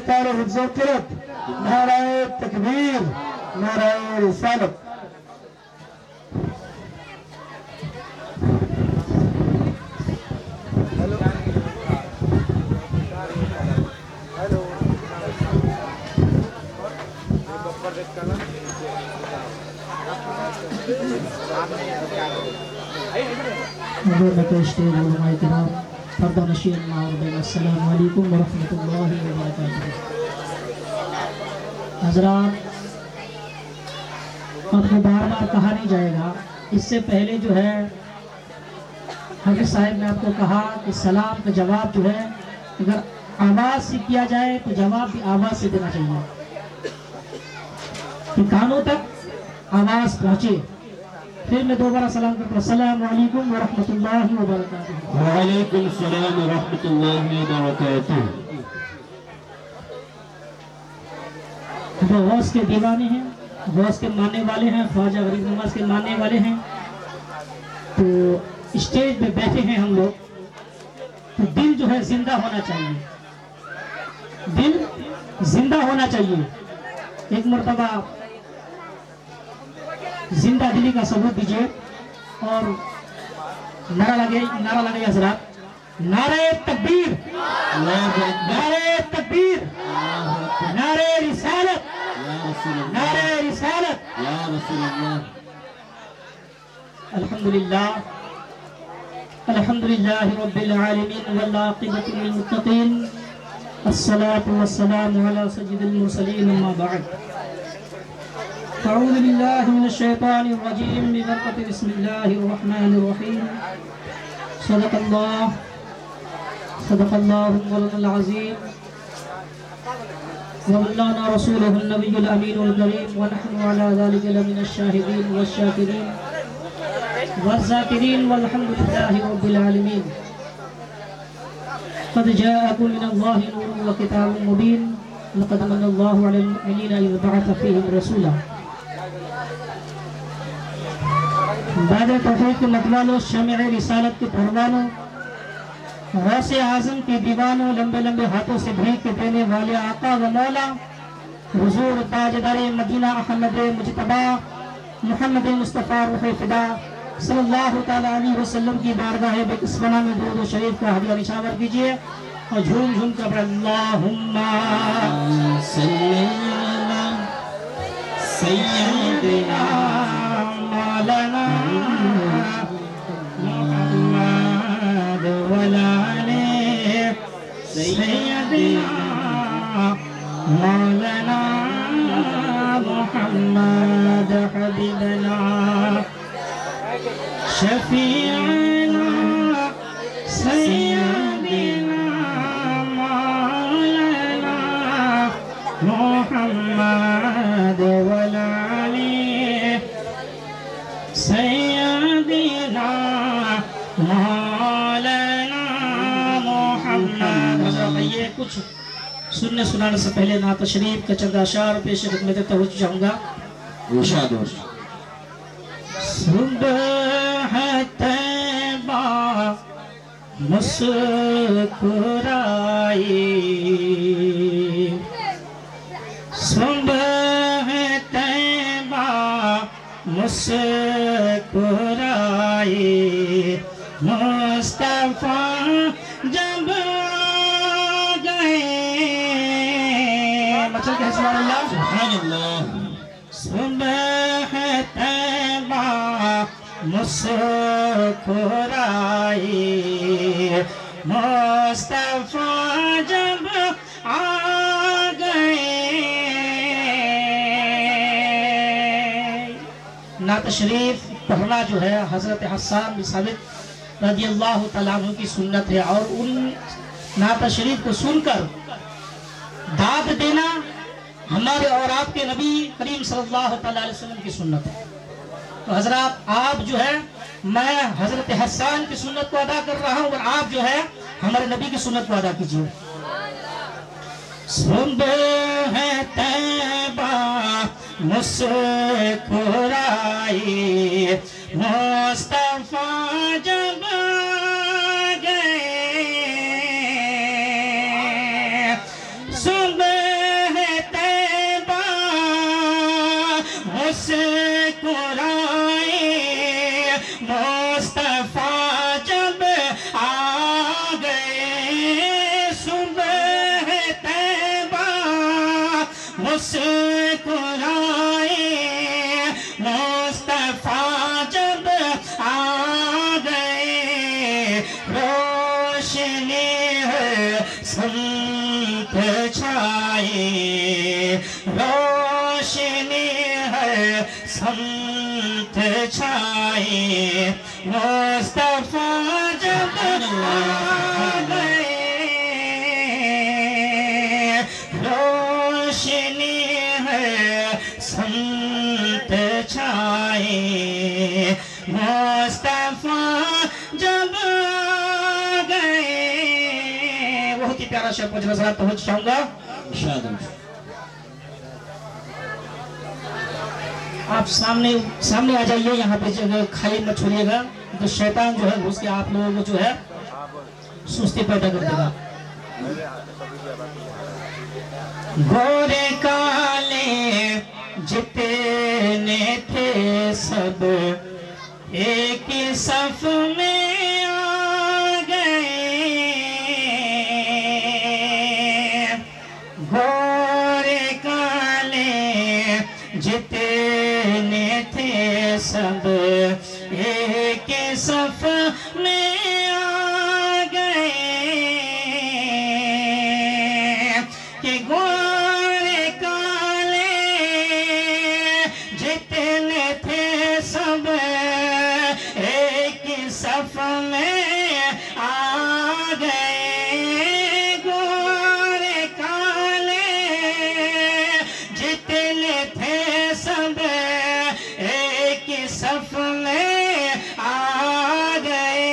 تعالی حفظ و قرت، نعرہ تکبیر، نعرہ رسالت۔ علماء کرام، پردہ نشین معاذ، السلام علیکم ورحمۃ اللہ وبرکاتہ۔ حضرات، آپ کو بار بار کہا نہیں جائے گا، اس سے پہلے جو ہے حافظ صاحب نے آپ کو کہا کہ سلام کا جواب جو ہے اگر آواز سے کیا جائے تو جواب بھی آواز سے دینا چاہیے کہ کانوں تک آواز پہنچے۔ پھر میں دوبارہ سلام کرتا ہوں، السلام علیکم ورحمۃ اللہ وبرکاتہ۔ وعلیکم السلام ورحمۃ اللہ وبرکاتہ۔ وہ غوث کے دیوانے ہیں، غوث کے ماننے والے ہیں، خواجہ غریب نواز کے ماننے والے ہیں، تو اسٹیج پہ بیٹھے ہیں ہم لوگ، تو دل جو ہے زندہ ہونا چاہیے، دل زندہ ہونا چاہیے۔ ایک مرتبہ زندہ دلی کا ثبوت دیجیے اور نعرہ لگے حضرات، نعرہ تکبیر، نعرہ تکبیر، نعرہ رسالت، نعرہ رسالت۔ یا رسول اللہ۔ الحمدللہ، الحمدللہ رب العالمین والعاقبۃ للمتقین، الصلاة والسلام علی سید المرسلین، اما بعد۔ اعوذ باللہ من الشیطان الرجیم، ببرکۃ بسم اللہ الرحمن الرحیم۔ صدق اللہ، صدق اللہ مولانا العظیم، وبلغنا رسولہ النبی الامین الکریم، ونحن علی ذلک لمن الشاہدین والشاکرین والذاکرین، والحمد للہ رب العالمین۔ قد جاءکم من اللہ نور وکتاب مبین، لقد من اللہ علی المؤمنین اذ بعث فیہم رسولا۔ بعد توفیق کے مطلالوں، شمع رسالت کے پروانوں، غوث اعظم کے دیوانوں، لمبے لمبے ہاتھوں سے بھیک کے دینے والے آقا و مولا حضور تاجدار مدینہ احمد مجتبی محمد مصطفیٰ روح فدا صلی اللہ تعالی علیہ وسلم کی بارگاہ بکسمنہ میں درود و شریف کا ہدیہ نشاور کیجئے اور جھوم جھوم کر اللہم صلی علی سیدنا مولانا محمد وعلی سیدنا مولانا محمد حبیبنا شفیعنا سیدنا مولانا محمد وعلی سیدنا مولانا محمد۔ یہ کچھ سننے سنانے سے پہلے نعت شریف کا چند اشعار پیش خدمت توجہ چاہوں گا۔ ارشاد۔ صبح طیبہ مسکرائی، صبح طیبہ مسکرائی، مصطفیٰ جب گئے، مچل کے سبحان اللہ، سبحان اللہ۔ صبح طیبہ مسکرائی، مصطفیٰ جب آ گئے۔ نعت شریف پڑھنا جو ہے حضرت حسان بن ثابت رضی اللہ تعالیٰ عنہ کی سنت ہے، اور ان نعت شریف کو سن کر داد دینا ہمارے اور آپ کے نبی کریم صلی اللہ تعالیٰ علیہ وسلم کی سنت ہے۔ تو حضرات، آپ جو ہے، میں حضرت حسان کی سنت کو ادا کر رہا ہوں اور آپ جو ہے ہمارے نبی کی سنت کو ادا کیجیے۔ صبح طیبہ مسکرائی، مصطفیٰ جب گئے، صبح مسکرائے مصطفیٰ جب آ گئے صبح طیبہ مسکرائے مصطفیٰ جب آ گئے روشنی ہے سمت چھائے روشنی ہے سمت چھائے مصطفیٰ جب آ گئے روشنی ہے سمت چھائے مصطفیٰ جب آ گئے. بہت ہی پیارا شعر کچھ نظرات پہنچ جاؤں گا. آپ سامنے آ جائیے یہاں پہ جگہ کھائی مت چھوڑیے گا تو شیطان جو ہے گھس کے آپ لوگوں کو جو ہے سستی پیدا کر دے گا. گورے کالے جتنے تھے سب ایک ہی صف میں آ گئے گورے کالے جتنے تھے سب ایک ہی صف میں آ گئے کہ گورے کالے جتنے تھے سب ایک ہی صف میں آ گئے گورے کالے جتنے تھے سب ایک ہی صف میں آ گئے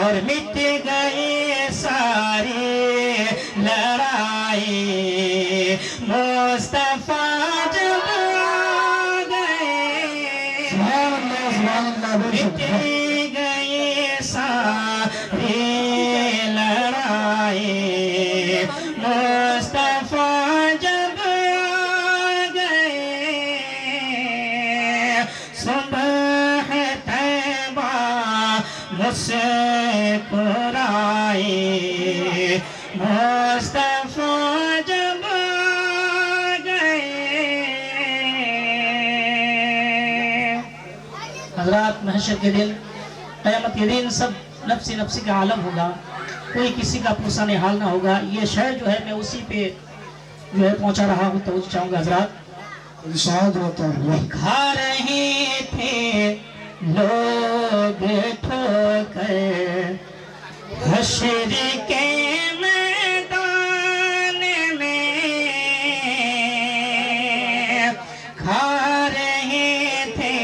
اور مٹ گئی ساری لڑائی مصطفیٰ جب آ گئے مٹ گئی ساری لڑائی مصطفیٰ جب آ گئے صبح طیبہ مسکرائے مصطفیٰ جب آ گئے. حضرات محشر کے دن قیامت کے دن سب نفسی نفسی کا عالم ہوگا کوئی کسی کا پرسان حال نہ ہوگا. یہ شعر جو ہے میں اسی پہ جو ہے پہنچا رہا ہوں توجہ چاہوں گا حضرات. کھا رہے تھے لوگ ٹھوکر حشر کے میدان میں کھا رہے تھے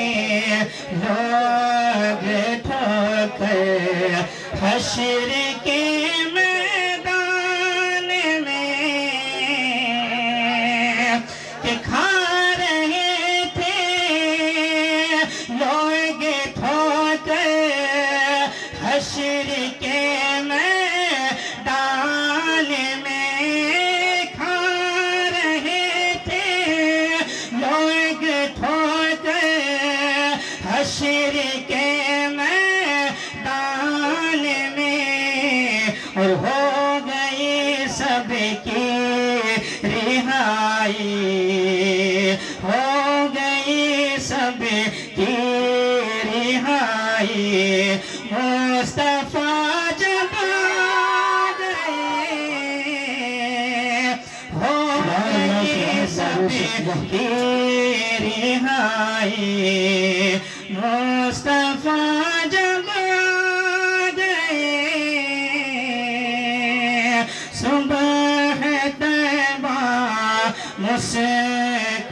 لوگ ٹھوکر حشر کے میدان میں کہ کھا رہے تھے لوگ ٹھوکر حشر کے میدان میں کھا رہے تھے لوگ ٹھوکر حشر کے میدان میں اور ہو گئی سب کی رہائی ہو گئی سب کی رہائی مصطفیٰ جب آ گئے ہو گئی سب کی رہائی مصطفیٰ جب آ گئے صبح طیبہ مسکرائے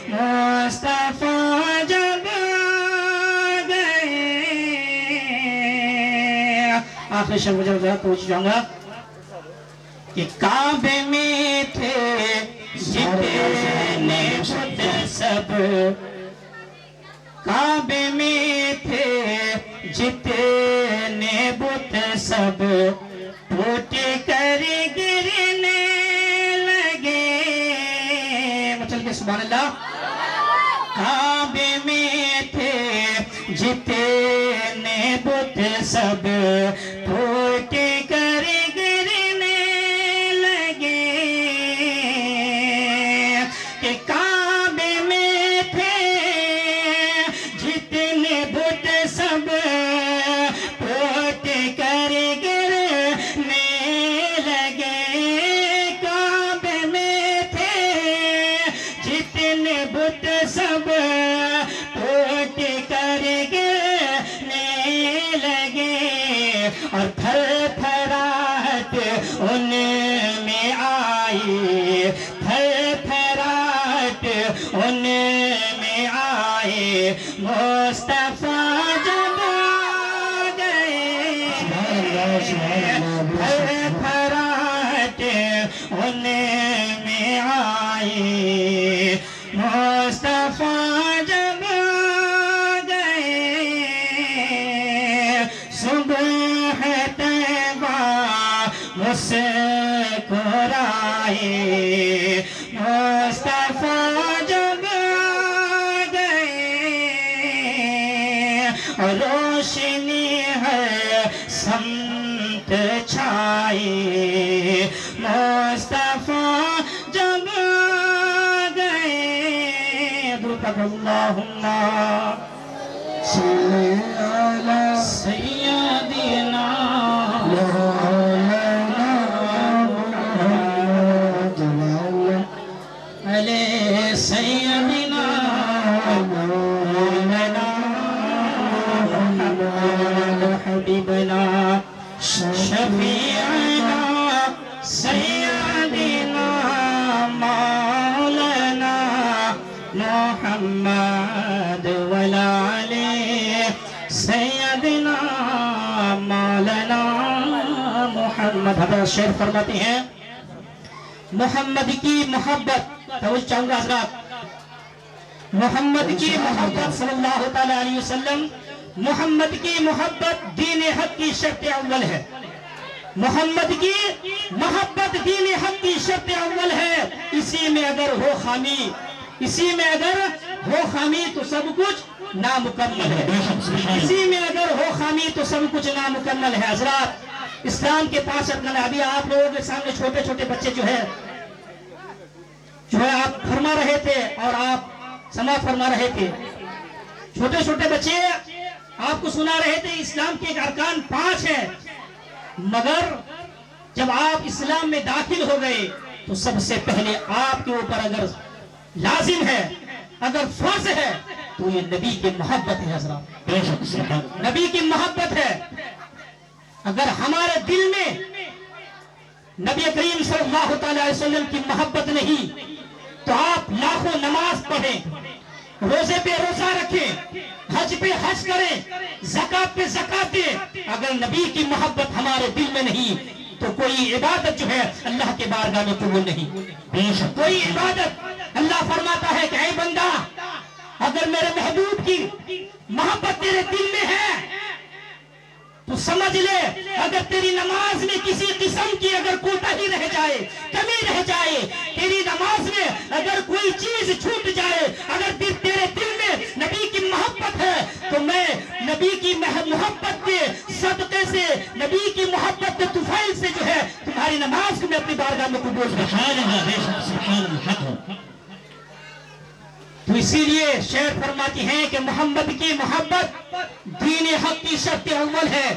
مصطفیٰ جب آ گئے. آخری شب مجھے پوچھ جاؤں گا کہ کعبے میں تھے جتنے بت سب کعبے میں تھے جتنے بت سب ٹوٹ کر گرنے لگے. چل کے سبحان اللہ. کعبے میں تھے جتنے بت سب ٹوٹ کر گرنے لگے. کہ کعبے میں تھے جتنے بت سب ٹوٹ کر گرنے لگے. کعبے میں تھے جتنے بت سب ٹوٹ کر گرنے لگے. اور تھر تھراہٹ ان میں آئی, تھر تھراہٹ ان میں آئے. مصطفیٰ جب آ گئے, تھر تھراہٹ ان میں آئے. مصطفیٰ جب آ گئے, صبح طیبہ مسکرائے. مصطفیٰ جب آ گئے, روشنی ہے سمت چھائی. مصطفیٰ جب آ گئے. درود اللہم صلی علی سیدنا علی سیدنا مولانا حبیبنا شفیعنا سیدنا مولانا محمد وعلی سیدنا مولانا محمد. حضرت شعر فرماتے ہیں محمد کی محبت. توجہ چاہوں گا حضرات, محمد کی محبت صلی اللہ تعالی علیہ وسلم, محمد کی محبت دین حق کی شرط اول ہے. محمد کی محبت دین حق کی شرط اول ہے. اسی میں اگر ہو خامی, اسی میں اگر ہو خامی تو سب کچھ نامکمل ہے. اسی میں اگر ہو خامی تو سب کچھ نامکمل ہے. حضرات اسلام کے پاس اپنا, ابھی آپ لوگوں کے سامنے چھوٹے چھوٹے بچے جو ہے آپ فرما رہے تھے اور آپ سماعت فرما رہے تھے. چھوٹے چھوٹے بچے آپ کو سنا رہے تھے اسلام کے ایک ارکان 5 ہیں, مگر جب آپ اسلام میں داخل ہو گئے تو سب سے پہلے آپ کے اوپر اگر لازم ہے, اگر فرض ہے تو یہ نبی کی محبت ہے. حضرات نبی کی محبت ہے. اگر ہمارے دل میں نبی کریم صلی اللہ تعالی علیہ وسلم کی محبت نہیں تو آپ لاکھوں نماز پڑھیں, روزے پہ روزہ رکھیں, حج پہ حج کریں, زکات پہ زکات دیں. اگر نبی کی محبت ہمارے دل میں نہیں تو کوئی عبادت جو ہے اللہ کے بارگاہ میں قبول نہیں. کوئی عبادت, اللہ فرماتا ہے کہ اے بندہ اگر میرے محبوب کی محبت تیرے دل میں ہے تو سمجھ لے, اگر تیری نماز میں کسی قسم کی اگر کوتاہی رہ جائے, کمی رہ جائے, تیری نماز میں اگر کوئی چیز چھوٹ جائے, اگر تیرے دل میں نبی کی محبت ہے تو میں نبی کی محبت کے صدقے سے, نبی کی محبت کے طفیل سے جو ہے تمہاری نماز کو میں اپنی بارگاہ میں قبول کروں. تو اسی لیے شعر فرماتی ہیں کہ محمد کی محبت دین حق کی شرط اول ہے.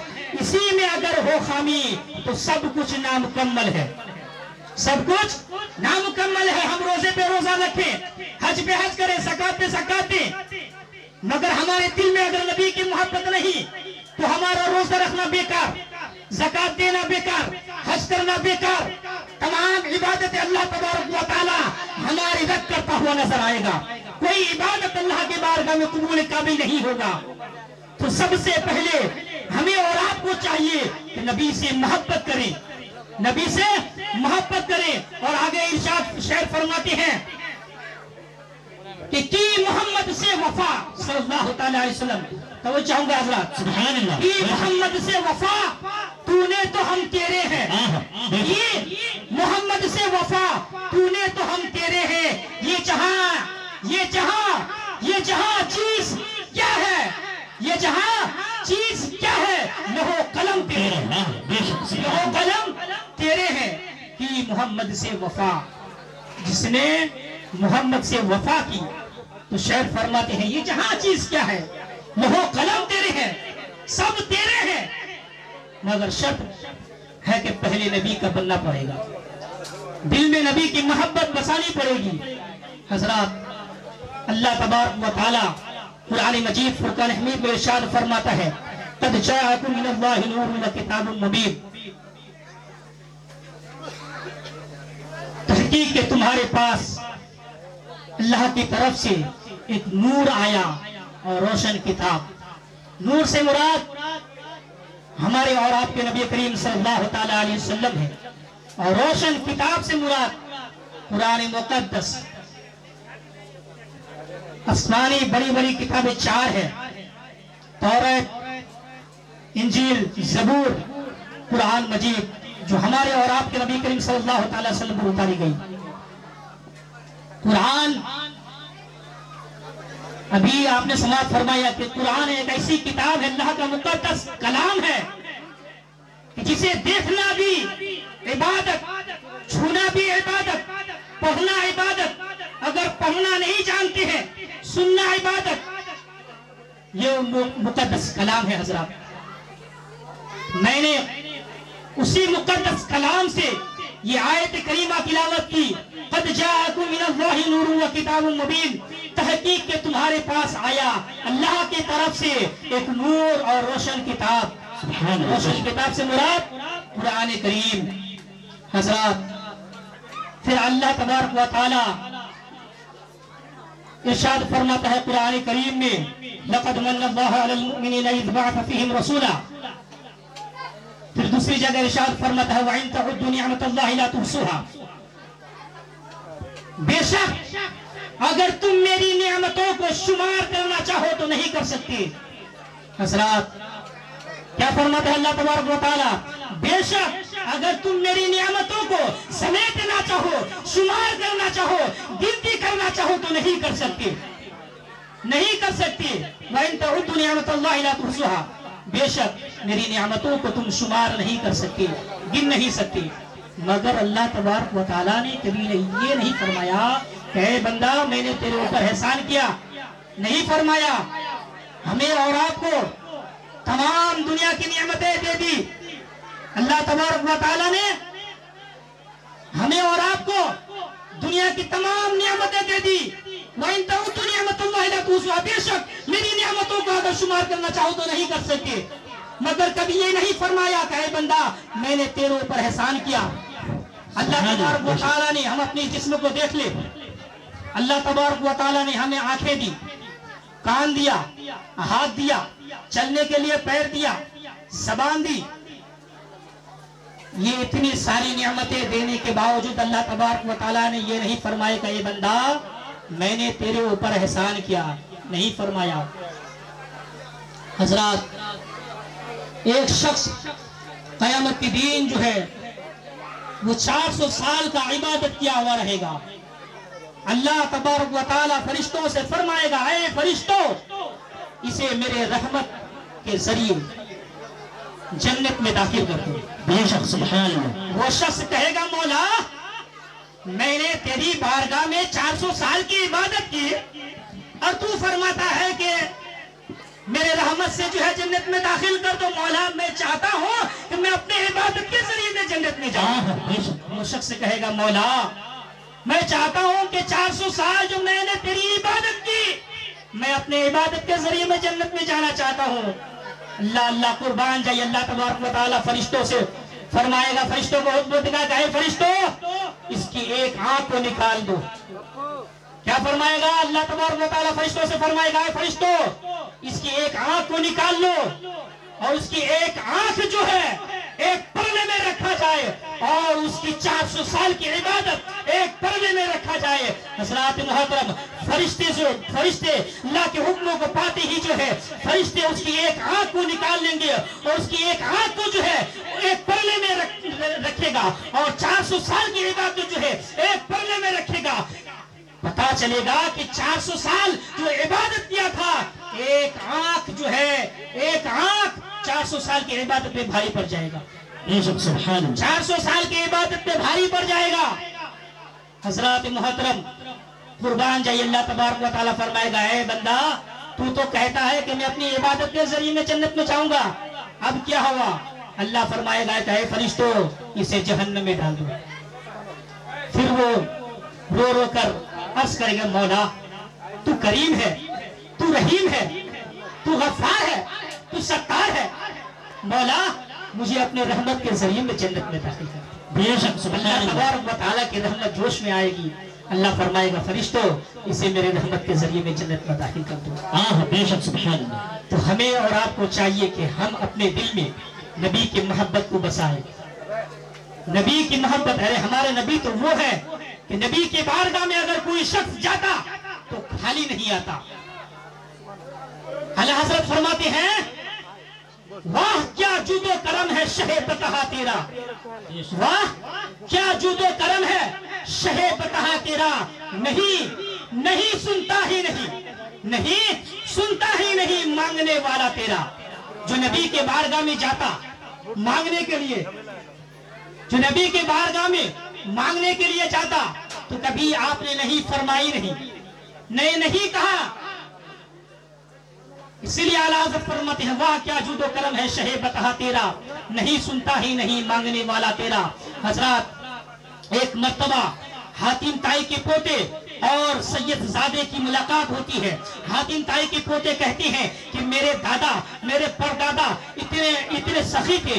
اسی میں اگر ہو خامی تو سب کچھ نامکمل ہے. سب کچھ نامکمل ہے. ہم روزے پہ روزہ رکھیں, حج پہ حج کریں, زکات پہ زکات دیں, مگر ہمارے دل میں اگر نبی کی محبت نہیں تو ہمارا روزہ رکھنا بیکار, زکات دینا بیکار, حج کرنا بیکار, تمام عبادت اللہ تبارک و تعالی ہماری رد کرتا ہوا نظر آئے گا. کوئی عبادت اللہ کے بارگاہ میں قبول قابل نہیں ہوگا. تو سب سے پہلے ہمیں اور آپ کو چاہیے کہ نبی سے محبت کریں, نبی سے محبت کریں. اور آگے ارشاد شعر فرماتے ہیں کہ کی محمد سے وفا صلی اللہ تعالی علیہ وسلم. توجہ چاہوں گا حضرات, سبحان اللہ, کی محمد سے وفا تو نے تو ہم تیرے ہیں. یہ محمد سے وفا تو نے تو ہم تیرے ہیں. یہ جہاں جہاں چیز کیا ہے، یہ جہاں چیز کیا ہے، لوح قلم تیرے ہیں، لوح قلم تیرے ہیں کہ محمد سے وفا، جس نے محمد سے وفا کی. تو شعر فرماتے ہیں یہ جہاں چیز کیا ہے، لوح قلم تیرے ہیں، سب تیرے ہیں، مگر شرط ہے کہ پہلے نبی کا بننا پڑے گا، دل میں نبی کی محبت بسانی پڑے گی. حضرات، اللہ تبارک و تعالی قرآن مجید فرقان حمید میں ارشاد فرماتا ہے قد جاءکم من اللہ نور و کتاب مبین، تحقیق کہ تمہارے پاس اللہ کی طرف سے ایک نور آیا اور روشن کتاب. نور سے مراد ہمارے اور آپ کے نبی کریم صلی اللہ تعالی علیہ وسلم ہے، اور روشن کتاب سے مراد قرآن مقدس. آسمانی بڑی بڑی کتابیں 4 ہیں، توریت، انجیل، زبور، قرآن مجید، جو ہمارے اور آپ کے نبی کریم صلی اللہ تعالی وسلم پر اتاری گئی. قرآن، ابھی آپ نے سماعت فرمایا کہ قرآن ایک ایسی کتاب ہے، اللہ کا مقدس کلام ہے کہ جسے دیکھنا بھی عبادت، چھونا بھی عبادت، پڑھنا عبادت، اگر پڑھنا نہیں جانتے ہیں سننا عبادت. یہ مقدس کلام ہے. حضرات، میں نے اسی مقدس کلام سے یہ آیت کریمہ تلاوت کی قد جاءکم من اللہ نور و کتاب مبین، تحقیق کہ تمہارے پاس آیا اللہ کی طرف سے ایک نور اور روشن کتاب. روشن کتاب سے مراد قرآن کریم. حضرات، پھر اللہ تبارک و تعالی ارشاد فرماتا ہے قرآن کریم میں لقد من اللہ علی المؤمنین اذ بعث فیہم رسولا. پھر دوسری جگہ ارشاد فرماتا ہے وَإِن تَعُدُّوا نِعْمَةَ اللَّهِ لَا تُحْصُوهَا. بے شک اگر تم میری نعمتوں کو شمار کرنا چاہو تو نہیں کر سکتے. حضرات، کیا فرماتا ہے اللہ تبارک و تعالی؟ بے شک اگر تم میری نعمتوں کو سمیٹنا چاہو، شمار کرنا چاہو، گنتی کرنا چاہو تو نہیں کر سکتے، نہیں کر سکتے. وَإِن تَعُدُّوا نِعْمَةَ اللَّهِ لَا تُحْصُوهَا، بے شک میری نعمتوں کو تم شمار نہیں کر سکتے، گن نہیں سکتے. مگر اللہ تبارک و تعالیٰ نے کبھی یہ نہیں فرمایا کہ اے بندہ میں نے تیرے اوپر احسان کیا، نہیں فرمایا. ہمیں اور آپ کو تمام دنیا کی نعمتیں دے دی. اللہ تبارک و تعالیٰ نے ہمیں اور آپ کو دنیا کی تمام نعمتیں دے دی. وَإِن تَعُدُّوا نِعْمَةَ اللَّهِ لَا تُحْصُوهَا، بے شک میری نعمتوں کو اگر شمار کرنا چاہو تو نہیں کر سکتے. مگر کبھی یہ نہیں فرمایا کہ اے بندہ میں نے تیرے اوپر احسان کیا. اللہ تبارک و تعالیٰ نے ہم اپنی جسم کو دیکھ لے. اللہ تبارک و تعالیٰ نے ہمیں آنکھیں دی، کان دیا، ہاتھ دیا، چلنے کے لیے پیر دیا، زبان دی. یہ اتنی ساری نعمتیں دینے کے باوجود اللہ تبارک و تعالیٰ نے یہ نہیں فرمایا کہ اے بندہ میں نے تیرے اوپر احسان کیا، نہیں فرمایا. حضرات، ایک شخص قیامت کے دن جو ہے وہ 400 سال کا عبادت کیا ہوا رہے گا. اللہ تبارک و تعالیٰ فرشتوں سے فرمائے گا اے فرشتوں اسے میرے رحمت کے ذریعے جنت میں داخل کر دو. بے شک سبحان اللہ. وہ شخص کہے گا مولا میں نے تیری بارگاہ میں 400 سال کی عبادت کی اور تو فرماتا ہے کہ میرے رحمت سے جو ہے جنت میں داخل کر دو. مولا میں چاہتا ہوں کہ میں اپنے عبادت کے ذریعے میں جنت میں جاؤں. وہ شخص کہے گا مولا میں چاہتا ہوں کہ 400 سال جو میں نے تیری عبادت کی میں اپنے عبادت کے ذریعے میں جنت میں جانا چاہتا ہوں. اللہ اللہ قربان جائے. اللہ تبارک و تعالیٰ فرشتوں سے فرمائے گا، فرشتوں کو حکم دے گا کہ اے فرشتوں اس کی ایک آنکھ کو نکال دو. کیا فرمائے گا؟ اللہ تبارک و تعالیٰ فرشتوں سے فرمائے گا اے فرشتوں اس کی ایک آنکھ کو نکال لو اور اس کی ایک آنکھ جو ہے ایک پردے میں رکھا جائے اور اس کی 400 سال کی عبادت ایک پردے میں رکھا جائے. حضرات محترم، فرشتے اللہ کے حکموں کو پاتے ہی جو ہے فرشتے اس کی ایک آنکھ کو نکال لیں گے اور اس کی ایک آنکھ کو جو ہے ایک پردے میں رکھے گا اور 400 سال کی عبادت جو ہے ایک پردے میں رکھے گا. بتا پتا چلے گا کہ 400 سال جو عبادت کیا تھا، ایک آنکھ جو ہے، ایک آنکھ 400 سال کی عبادت پہ بھاری پڑ جائے گا. بے شک سبحان اللہ. 400 سال کی عبادت پہ بھاری پڑ جائے گا. حضرات محترم قربان جائیے، اللہ تبارک و تعالیٰ فرمائے گا اے بندہ تو کہتا ہے کہ میں اپنی عبادت کے ذریعے میں جنت میں جاؤں گا، اب کیا ہوا؟ اللہ فرمائے گا کہ اے فرشتو اسے جہنم میں ڈال دو. پھر وہ رو رو کر عرض کرے گا مولا تو کریم ہے، تو رحیم ہے، تو غفار ہے، تو ستار ہے، مولا مجھے اپنے رحمت کے ذریعے میں جنت میں داخل کر. بے شک سبحان اللہ اللہ. تبارک و تعالیٰ کی رحمت جوش میں آئے گی. اللہ فرمائے گا فرشتو اسے میرے رحمت کے ذریعے میں جنت میں داخل کر دو. ہاں بے شک سبحان اللہ. تو ہمیں اور آپ کو چاہیے کہ ہم اپنے دل میں نبی کی محبت کو بسائیں. نبی کی محبت، ارے ہمارے نبی تو وہ ہے کہ نبی کے بارگاہ میں اگر کوئی شخص جاتا تو خالی نہیں آتا. اعلیٰ حضرت فرماتے ہیں واہ کیا جود و کرم ہے شہ بتہا تیرا، واہ کیا جود و کرم ہے شہ بتہا تیرا، نہیں سنتا ہی نہیں سنتا ہی نہیں مانگنے والا تیرا. جو نبی کے بارگاہ میں جاتا مانگنے کے لیے، جو نبی کے بارگاہ میں مانگنے کے لیے جاتا تو کبھی آپ نے نہیں فرمائی نہیں کہا. اسی لیے اعلیٰ حضرت فرماتے ہیں واہ کیا جود و کرم ہے شہ بتہا تیرا، نہیں سنتا ہی نہیں مانگنے والا تیرا. حضرات ایک مرتبہ حاتم طائی کے پوتے اور سید زادے کی ملاقات ہوتی ہے. حاتم طائی کے پوتے کہتے ہیں کہ میرے دادا، میرے پردادا اتنے سخی تھے،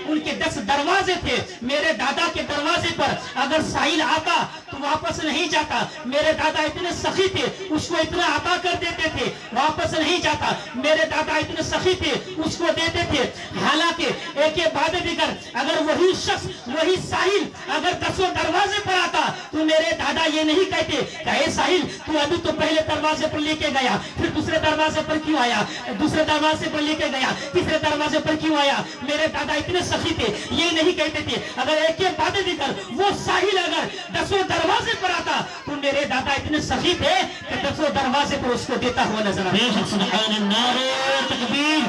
ان کے 10 دروازے تھے. میرے دادا کے دروازے پر اگر سائل آتا تو واپس نہیں جاتا. میرے دادا اتنے سخی تھے، اس کو اتنا عطا کر دیتے تھے، واپس نہیں جاتا. میرے دادا اتنے سخی تھے، اس کو دیتے تھے. حالانکہ ایک بعد دیگر اگر وہی شخص، وہی ساحل اگر 10 دروازے پر آتا تو میرے دادا یہ نہیں کہتے کہ اے ساحل تو ابھی تو پہلے دروازے پر لے کے گیا، پھر دوسرے دروازے پر کیوں آیا، دوسرے دروازے پر لے کے گیا، تیسرے دروازے پر کیوں آیا. میرے دادا اتنے سخی تھے، یہ نہیں کہتے تھے. اگر ایک بعد دیگر وہ ساحل اگر 10 دروازے پر آتا تو میرے دادا اتنے سخی تھے کہ 10 دروازے پر اس کو دیتا ہوا نظر آتا. بے شک سبحان اللہ. نعرہ تکبیر،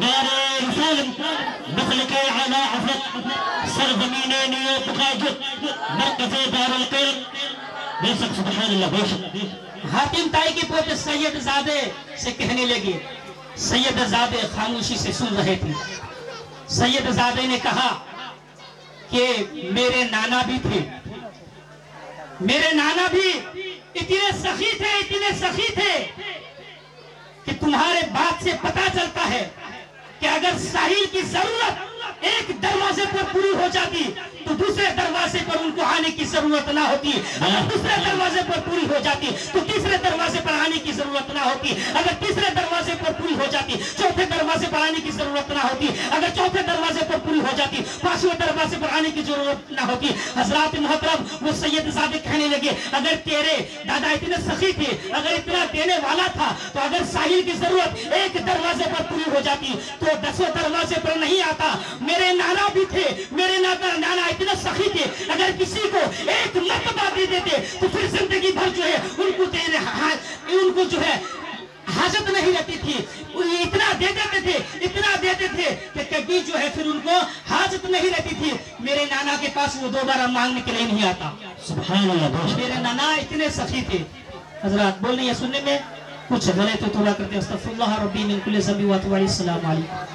نعرہ رسالت، مسلک اعلی حضرت سرزمین نیویارک قائد مرکز دار القلب. بے شک سبحان اللہ. بے شک حاتم طائی کے پوتے سید زادے سے کہنے لگے. سید زادے خاموشی سے سن رہے تھے. سید زادے نے کہا کہ میرے نانا بھی تھے، میرے نانا بھی اتنے سخی تھے کہ تمہارے بات سے پتا چلتا ہے کہ اگر ساحل کی ضرورت ایک دروازے پر پوری ہو جاتی تو دوسرے دروازے پر ان کو آنے کی ضرورت نہ ہوتی. اگر دوسرے دروازے پر پوری ہو جاتی تو تیسرے دروازے پر آنے کی ضرورت نہ ہوتی. اگر تیسرے دروازے پر پوری ہو جاتی چوتھے دروازے پر آنے کی ضرورت نہ ہوتی. اگر چوتھے دروازے پر پوری ہو جاتی 5ویں دروازے پر آنے کی ضرورت نہ ہوتی. حضرات محترم وہ سید زادے کہنے لگے اگر تیرے دادا اتنے سخی تھے، اگر اتنا دینے والا تھا تو اگر ساحل کی ضرورت ایک دروازے پر پوری ہو جاتی تو 10 دروازے پر نہیں آتا. میرے نانا بھی تھے، میرے نانا اتنا سخی تھے، اگر کسی کو ایک مرتبہ دے دیتے تو پھر زندگی بھر جو ہے ان کو جو ہے حاجت نہیں رہتی تھی. اتنا دے دیتے تھے کہ کبھی جو ہے پھر ان کو حاجت نہیں رہتی تھی. میرے نانا کے پاس وہ دوبارہ مانگنے کے لیے نہیں آتا. سبحان اللہ. میرے نانا اتنے سخی تھے. حضرات بولنے یا سننے میں کچھ غلط تو توبہ کرتے ہیں. استغفر اللہ ربی من کل ذنب واتوب الیہ. السلام علیکم.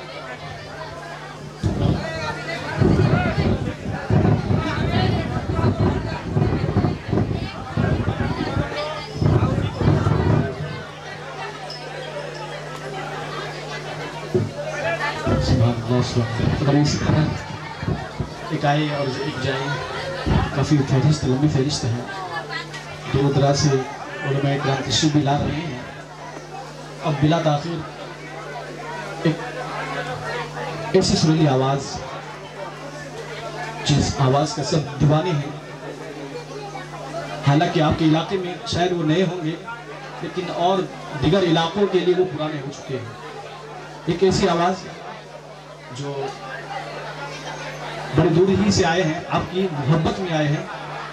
اگر اسی طرح ایک آئے اور ایک جائے، کافی فہرست، لمبی فہرست ہے. دور دراز سے علماء کرام تشریف بھی لا رہے ہیں. اب بلا تاخیر ایک ایسی سریلی آواز جس آواز کا سب دیوانے ہیں، حالانکہ آپ کے علاقے میں شاید وہ نئے ہوں گے لیکن اور دیگر علاقوں کے لیے وہ پرانے ہو چکے ہیں. ایک ایسی آواز جو بڑی دور ہی سے آئے ہیں، آپ کی محبت میں آئے ہیں،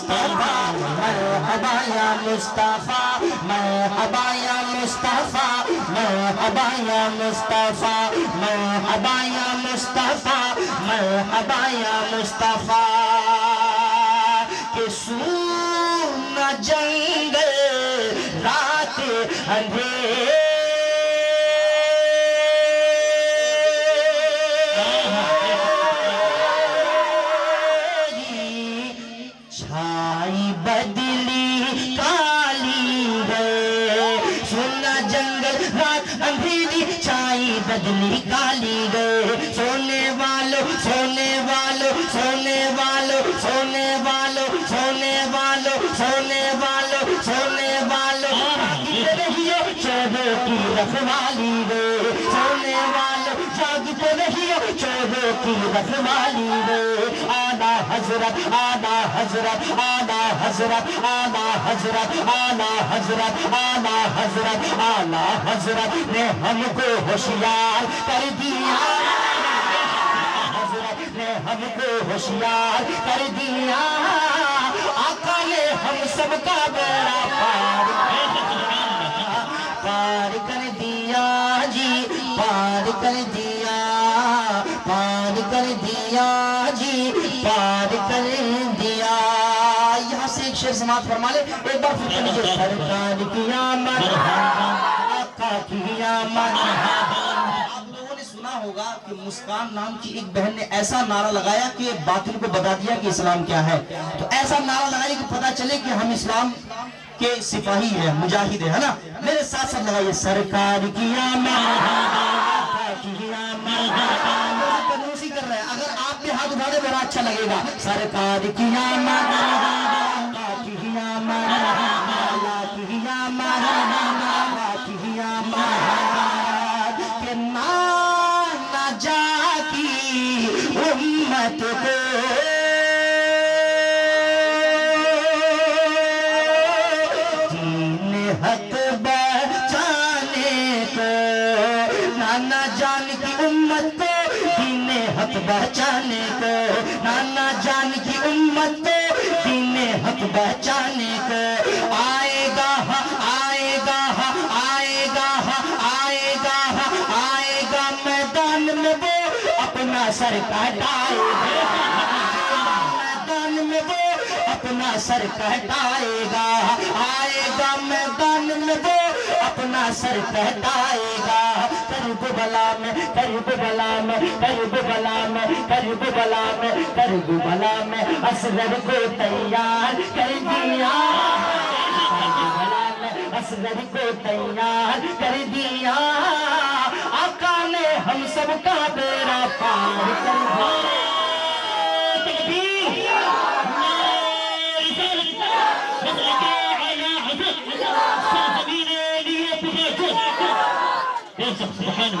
مصطفیٰ مرحبا یا مصطفیٰ مرحبا یا مصطفیٰ مرحبا یا مصطفیٰ مرحبا یا مصطفیٰ مرحبا یا مصطفیٰ کہ سونا جنگل رات اندھیری چھائی بدلی کالی گئے سونا جنگل رات اندھیری چھائی بدلی کالی گئے سونے والو سونے والو سونے والو سونے والو سونے والو سونے والو سونے والو رہیو چودہ کی رکھوالی گئے سونے والو جاگتے رہیو چودہ کی رکھوالی گئے آنا حضرت آنا حضرت آنا حضرت آنا حضرت آنا حضرت آنا حضرت آنا حضرت نے ہم کو ہوشیار کر دیا حضرت نے ہم کو ہوشیار کر دیا آقا نے ہم سب کا بیڑا پار کر دیا جی پار کر دیا پار کر دیا جی پار کر دیا یہاں سے ایک شعر سماعت فرما لے ایک بار پھر لیجیے سرکار کیا مرحبا آقا کیا مرحبا آپ لوگوں نے سنا ہوگا کہ مسکان نام کی ایک بہن نے ایسا نعرہ لگایا کہ باطل کو بتا دیا کہ اسلام کیا ہے تو ایسا نعرہ لگایا کہ پتہ چلے کہ ہم اسلام کے سپاہی ہیں مجاہد ہیں نا میرے ساتھ ساتھ لگائیے سرکار کیا مرحبا کیا مرحبا کنوسی کر رہے ہیں اگر آپ بھی ہاتھ اٹھا دے بڑا اچھا لگے گا سرکار کیا مرحبا کیا مرحبا کیا مرحبا کیا مرحبا کہ نانا جا کی امت کو حق بچانے کو نانا جان کی امت کو دین حق بچانے کو نانا جان کی امت کو دین حق بچانے کو آئے گا آئے گا آئے گا آئے گا آئے گا میدان میں وہ اپنا سر کٹائے گا میدان میں وہ اپنا سر کٹائے گا آئے گا میدان میں وہ اپنا سر کٹائے گا کرب بلا میں کرب بلا میں کرب بلا میں کرب بلا میں کرب بلا میں اصغر کو تیار کر دیا کرب بلا میں اصغر کو تیار کر دیا آقا نے ہم سب کا بیڑا پار کر دیا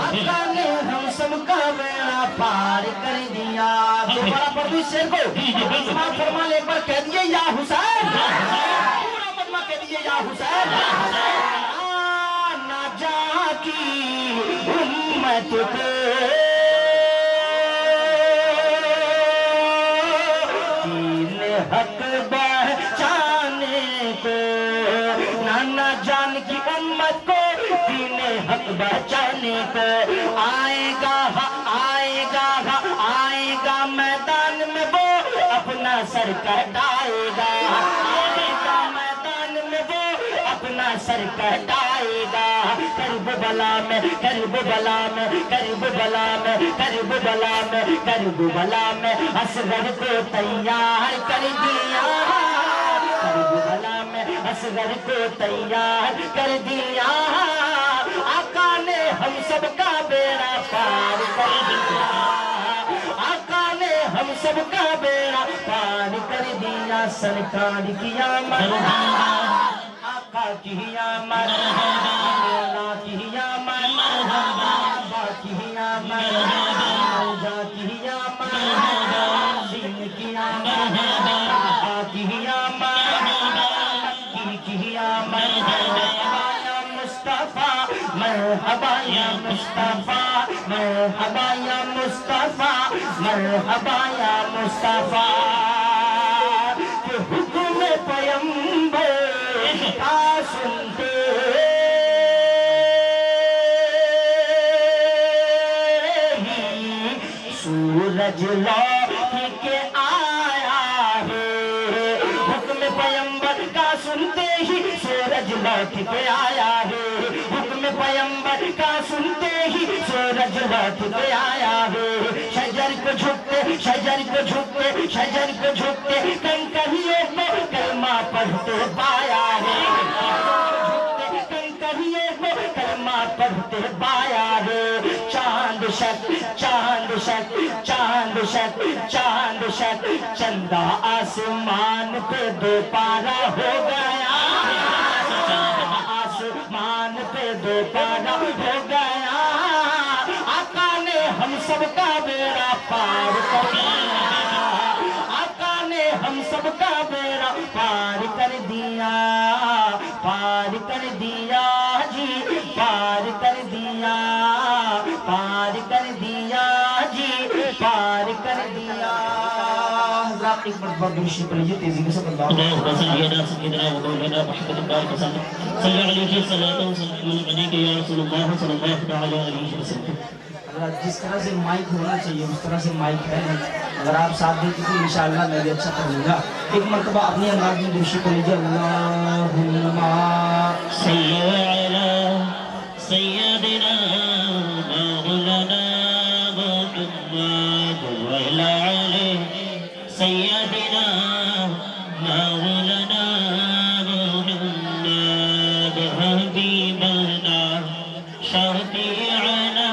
آقا نے ہم سب کا بیڑا پار کر دیا دوبارہ پڑھ دو اس شعر کو سماعت فرما لے ایک بار کہہ دیے یا حسین پورا مجمع کہہ دیے یا حسین نہ جا کی امت کو دین حق بچانے کو نانا جان کی امت کو دین حق بچانے کو آئے گا آئے گا آئے گا میدان میں وہ اپنا سر کٹائے گا آئے گا میدان میں وہ اپنا سر کٹائے گا کرب بلا میں کرب بلا میں کرب بلا میں کرب بلا میں کرب بلا میں اصغر کو تیار کر دیا کرب بلا میں اصغر کو تیار کر دیا آقا نے ہم سب کا بیڑا پار کر دیا آقا نے ہم سب کا بیڑا پار کر دیا سرکار کیا مرحبا آقا کیا مرحبا مولا کیا مرحبا با کیا مرحبا مولا کیا مرحبا دین کیا مرحبا کیا مرحبا کیا مرحبا مرحبا یا مصطفیٰ مرحبا یا مصطفیٰ مرحبا یا مصطفیٰ کہ حکم سورج لوٹ کے آیا ہے حکم پیمبر کا سنتے ہی سورج لوٹ کے آیا ہے حکم پیمبر کا سنتے ہی سورج لوٹ کے آیا ہے شجر کو جھکتے شجر کو جھکتے شجر کو جھکتے کنکریوں کو کلمہ پڑھتے پایا ہے کنکریوں کو کلمہ پڑھتے پایا ہے چاند شک چاند شک چاند شک چاند شک چندہ آسمان پہ دو پارا ہو گیا آسمان پہ دو پارا ہو گیا آقا نے ہم سب کا بیڑا پار کر دیا آقا نے ہم سب کا بیڑا پار کر دیا پار کر دیا جی پار کر دیا پار کر دیا جی پار کر دیا حضرات ایک مرتبہ درشی پڑھیے تیزی کے ساتھ اللهم صل على سيدنا ومولانا محمد بارك وسلم صل عليه صلاة وسلام عليك يا رسول الله صلى الله تعالى عليه وسلم. حضرات جس طرح سے مائک ہونا چاہیے اس طرح سے مائک ہے اگر آپ ساتھ دیں تو انشاءاللہ میں بھی اچھا کروں گا ایک مرتبہ اپنی انداز میں درشی پڑھیے اللہم صلوا على سيدنا مولانا محمد وعلى آله سيدنا مولانا محمد حبيبنا شفيعنا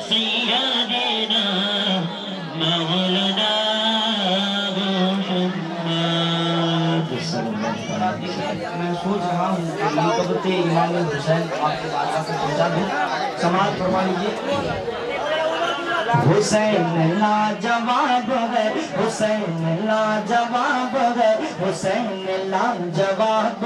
سيدنا مولانا محمد صلى الله عليه وسلم. میں سوچ رہا ہوں کہ منقبت امام حسین آپ کے بارگاہ سے پہنچا دوں سماعت فرما لیجیے حسین لاجواب ہے حسین لاجواب ہے حسین لاجواب